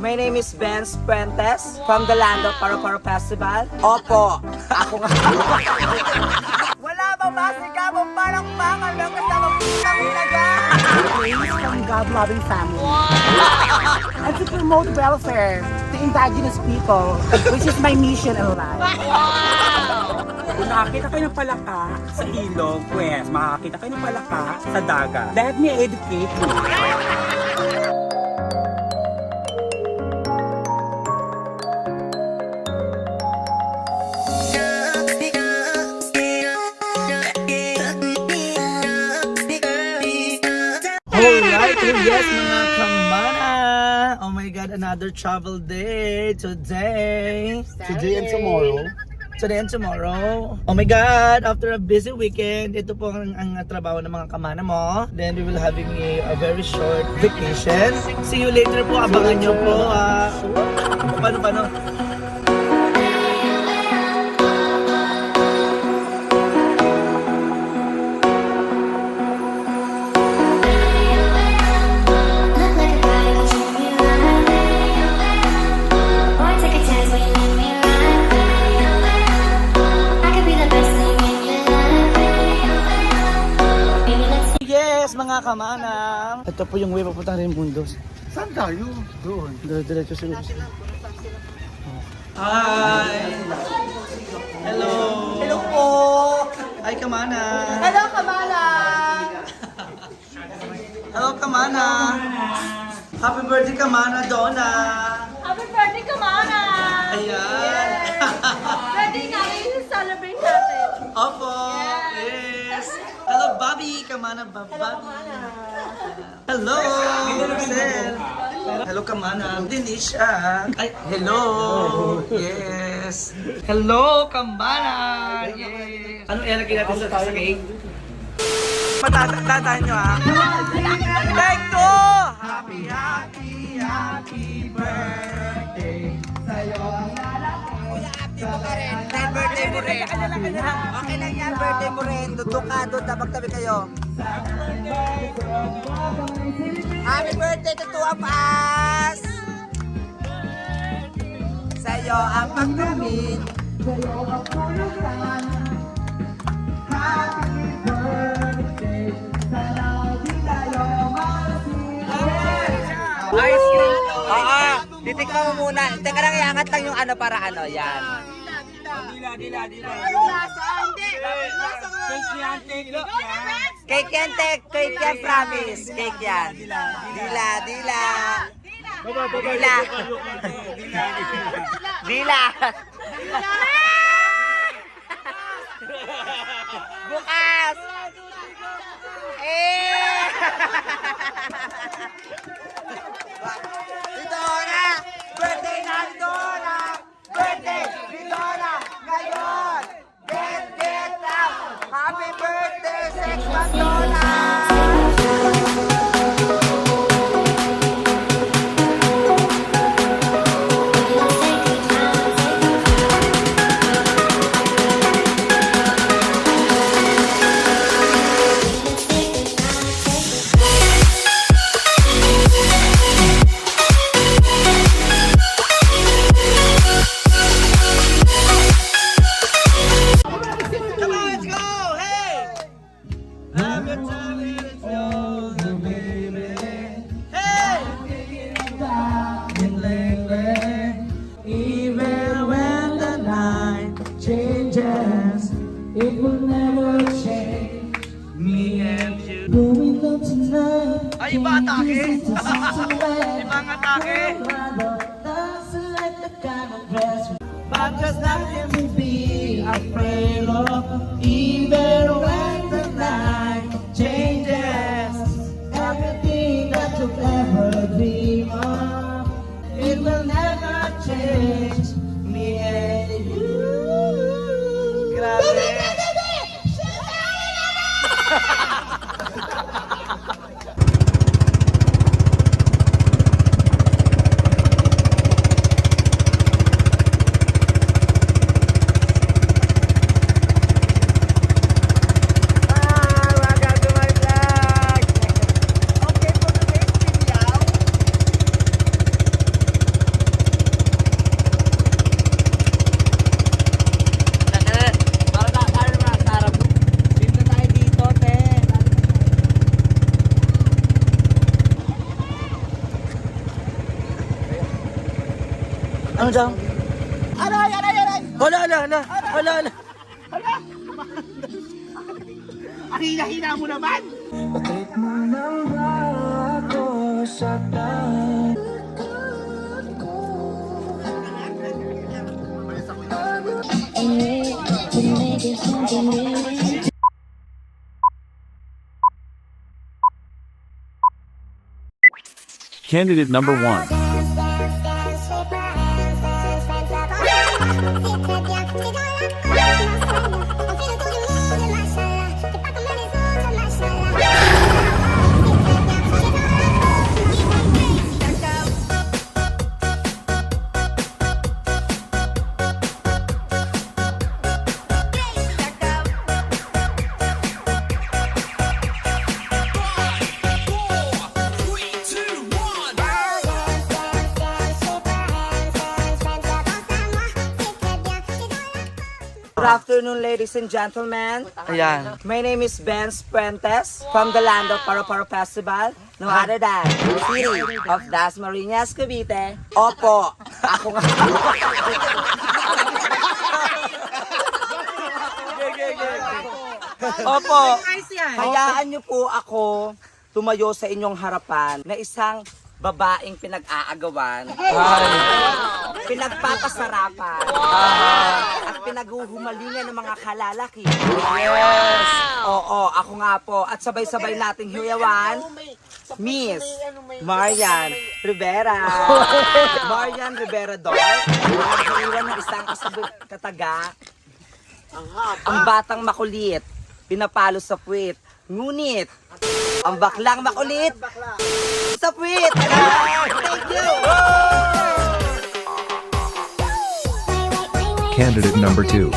My name is Benz Puentes from the land of Paro-Paro Festival. Opo, ako nga. Wala bang masigabong parang pangal ng kasama ng hinagan? Praise from God-loving family. And to promote welfare to indigenous people, which is my mission in life. Kung nakakita kayo ng palaka sa ilog, pues makakita kayo ng palaka sa dagat. Let me educate you. Alright, yes mga kamana! Oh my God, another travel day today. Today and tomorrow. Today and tomorrow. Oh my God, after a busy weekend, ito po ang trabaho ng mga kamana mo. Then we will having a very short vacation. See you later po, abangan nyo po. Paano? Mga kamanang. Ito po yung way papuntang Raimundos. Saan tayo? Doon. Diretso sa loob. Hi! Hello! Hello po! Hi, kamana! Hello, kamana! Hello, kamana! Happy birthday, kamana, Donna! Happy birthday, Kamana! Ayan! Birthday namin yung celebrate natin. Opo! Yes! Hello, Bobby! Kamana, Bobby! Hello! Sel! Hello, Kamana! Denisha! Ay, hello! Yes! Hello, Kamana! Yes! Ano ilalagay natin sa cake? Patatahan nyo ha! Take two! Happy birthday sa'yo! Birthday mo rin. Okay lang yan, birthday mo rin. Duduk ka, doon, tabag-tabi kayo. Happy birthday to Tuang Paas! Sa'yo ang pagkamit. Sa'yo ang pulutan. Happy birthday. Sana di tayo masira. Ice cream. Oo, titikman mo muna. Teka lang, iangat lang yung ano para ano, yan. Dila. Cake yan, promise. Cake yan. Dila. Bukas. Didona! Birthday na Didona! Birthday! Didona! Ngayon! Get up! Happy birthday, Sex Madonna! It will never change. Me and you. Going on tonight. Ay, iba atake. Ibang atake. But just nothing to be afraid of. Even when the night changes. Everything that you ever dream of. It will never change. Me and you. Grabe. Ano daw? Aray! Hala, hala, hala. Hala, hala. Ang hina-hina mo naman! Bakit mo nang ba ako saktan? Candidate number 1. Good afternoon, ladies and gentlemen. Ayan. My name is Ben Fuentes from the land of Paro-Paro Festival, no other than the city of Dasmariñas, Cavite. Opo, ako nga. Opo. Hayaan niyo po ako tumayo sa inyong harapan na isang babaeng pinag-aagawan, pinagpapasarapan, at pinaghuhumalingan ng mga kalalaki. Yes. Oo, ako nga po. At sabay-sabay nating hiyawan, Miss Marian Rivera. Marian Rivera Dor. Nagkaiwan ng isang kataga. Ang batang makulit, pinapalo sa puwit. Ngunit, ang baklang makulit, sa puwit. Thank you! Candidate number 2.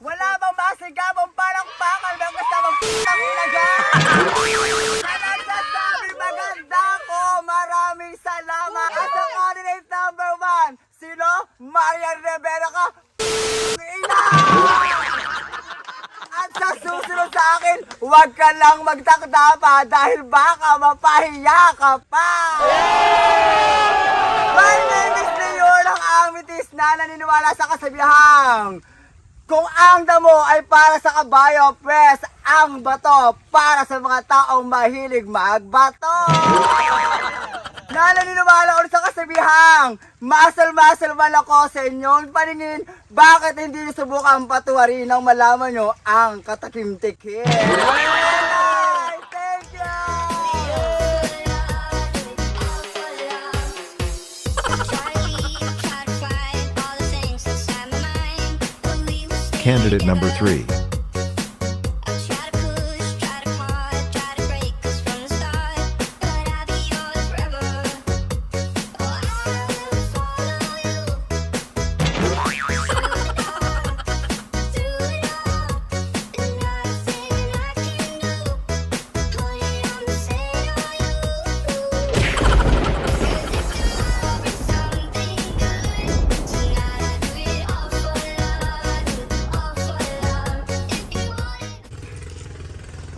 Wala bang masigabong palakpakan ng kasamang p***ang ilaga? Na nagsasabi maganda ko, maraming salamat. At sa candidate number 1, sino? Marian Rivera ka, ina! At sa susunod sa akin, huwag ka lang magtakda pa dahil baka mapahiya ka pa! My name is Leon ng Amitis na naniniwala sa kasabihang kung ang damo ay para sa kabayo, press ang bato para sa mga taong mahilig magbato. Naniniwala ulit sa kasabihang, masal-masal man ako sa inyong paningin, bakit hindi niyo subukan patuwarin nang malaman nyo ang katakimtikin? Yay! Thank you! Candidate number 3.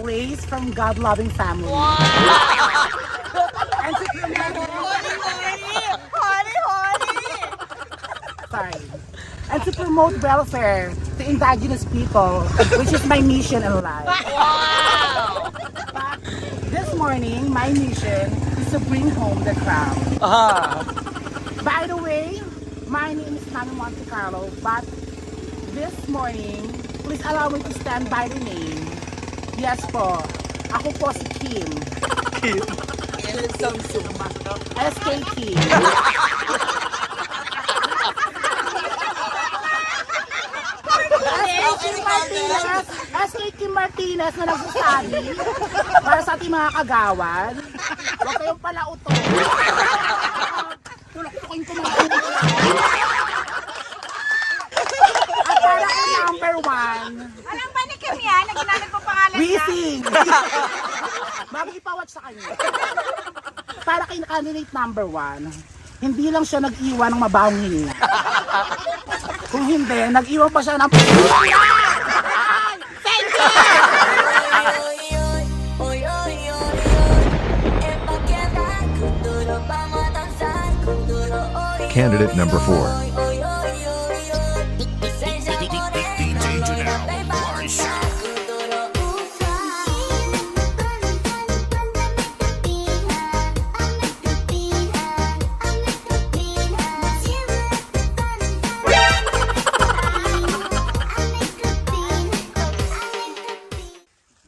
Praise from God-loving family. And to promote... Sorry. And to promote welfare to indigenous people, which is my mission in life. But this morning, my mission is to bring home the crown. By the way, my name is Nana Monte Carlo, but this morning, please allow me to stand by the name. Yes po, ako po si Kim. SK Kim. SK Kim Martinez na nagsasabi para sa ating mga kagawad. Huwag kayong palauto. Tulok-tukin ko mga At para ang number 1, Alam ba ni Kim yan? Na ginamit mo pangalan niya? Wising! Bago ipawat sa kanya. para kay candidate number 1, hindi lang siya nag-iwan ng mabahong hininga. Kung hindi, nag-iwan pa siya ng Candidate number 4.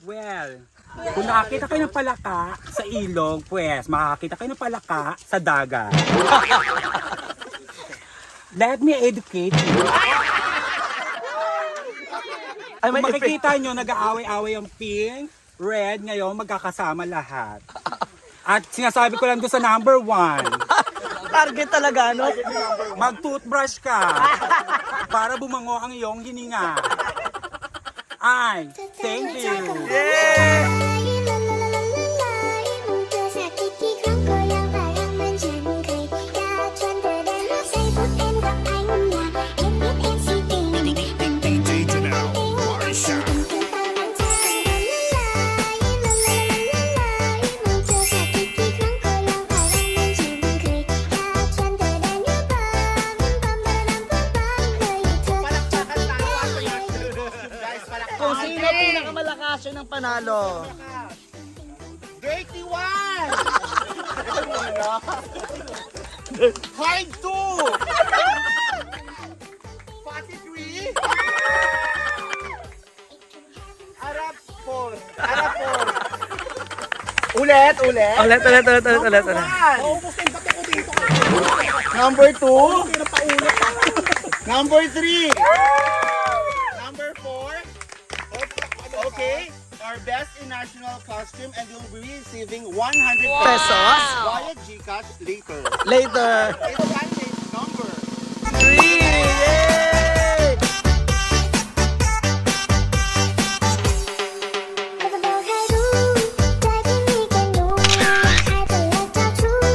Well, kung nakakita kayo ng palaka sa ilog, pues makakakita kayo ng palaka sa dagat. Let me educate you. Ay, Kung may makikita nyo, nag-aaway-aaway ang pink, red, ngayon magkakasama lahat. At sinasabi ko lang doon sa number 1, target talaga, no? mag-toothbrush ka para bumango ang iyong hininga. Ay, thank you. Kung sino pinakamalakas siya ng panalo. 31! 52! 43! Arap 4! Arap 4! Ulit! Ulit. Maubos na yung bato ko dito. Number 2. Number 3. Number 4. Okay. Our best in national costume and you'll be receiving 100 Pesos? via GCash later. Later. It's candidate number 3! Yay!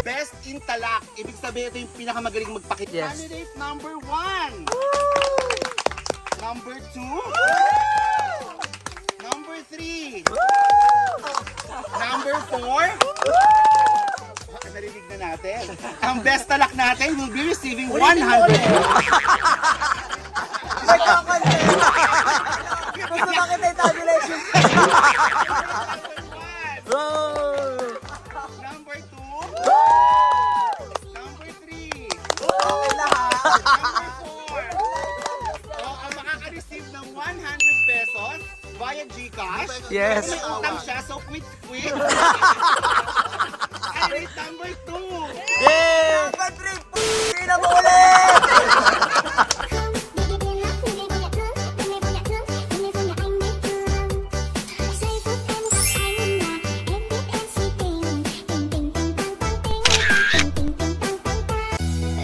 Best in talak. Ibig sabihin ito yung pinakamagaling magpakit. Yes. Candidate number 1. Number 2. Number 3. Number 4. Narinig na natin. Ang best talak natin will be receiving 100. Gusto makita yung tabulation. Number 2. Number 3. Okay lahat. Number 4. Ang makaka-receive ng 100 pesos via GCash. Yes. May utang siya, so quit. Candidate number 2. Yay! Patrick, hindi na mo ulit!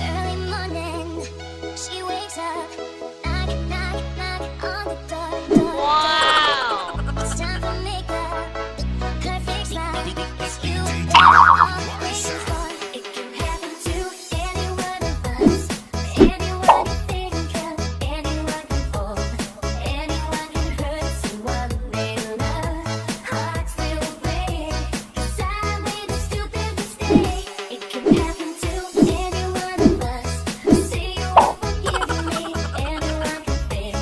Early morning, she wakes up, knock, knock, knock on the door. Wow! It's time for makeup, perfect smile. It's you all the things for. It can happen to any one of us. Anyone you think of, anyone can fall. Anyone can hurt someone they love. Hearts will break, 'cause I made a stupid mistake. It can happen to any one of us. Say you won't forgive me, anyone can fail.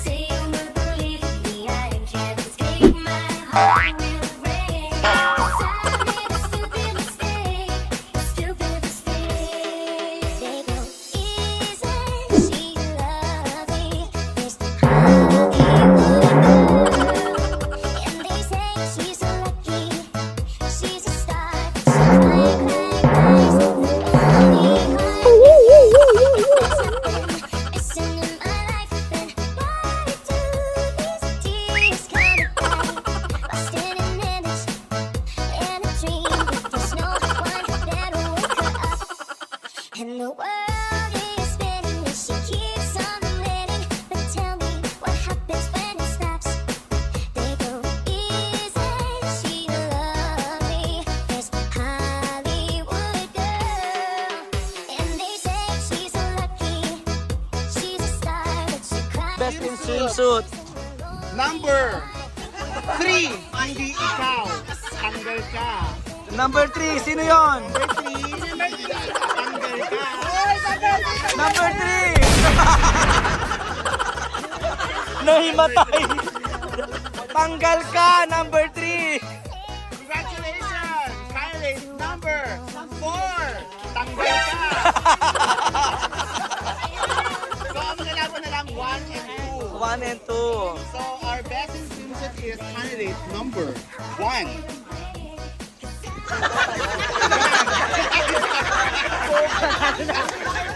Say you won't believe me, I can't escape. My heart will break, 'cause I made a stupid mistake. Stupid mistake. They go easy, she loves me. There's and they say she's so lucky. She's a star, but she's in my life, and why do these tears come back? Lost in an image and a dream, but there's no one that'll wake her up. And the world is spinning, and she keeps on winning. But tell me, what happens when it stops? They go easy, she loves me. There's Hollywood best in swimsuit. Number 3, hindi ikaw. Tanggal ka. Number 3, sino yon? Tanggal ka. Number 3! Nahimatay! Tanggal ka, number 3! Congratulations! Kylie, number 4. Tanggal ka. So, ang nalaman na lang 1 and 2. 1 and 2. So, our best in swimsuit is candidate number 1.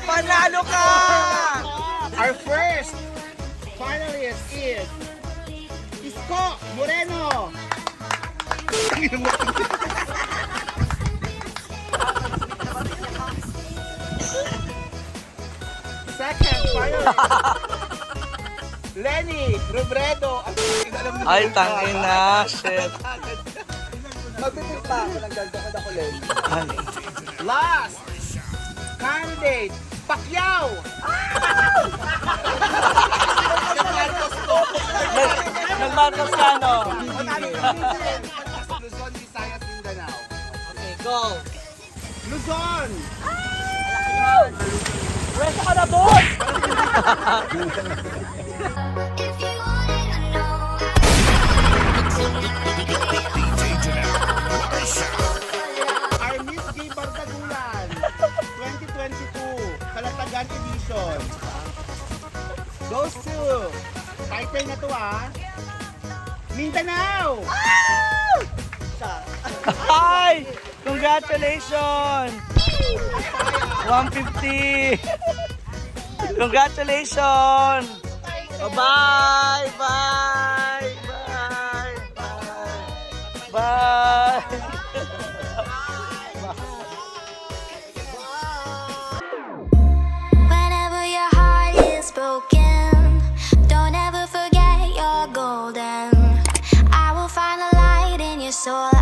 Panalo ka! Our first finalist is Isko Moreno. Second finalist, Lenny Robredo. Ay, tangin na, shit. Magpipig pa ako ng ganda ko, Lenny. Ay. Last candidate, Pacquiao. Nag-Marcos ka, no? Luzon, Visayas, Mindanao. Okay, go. Luzon. Resto ka na, boss! If you wanna know, Our Miss Gay Bardagulan 2022 Kalatagan Edition goes to title na to Mindanao. Hi! Congratulations! 150! Congratulations! Bye! Bye! Bye! Bye! Bye! whenever your heart is broken, don't ever forget you're golden. I will find a light in your soul.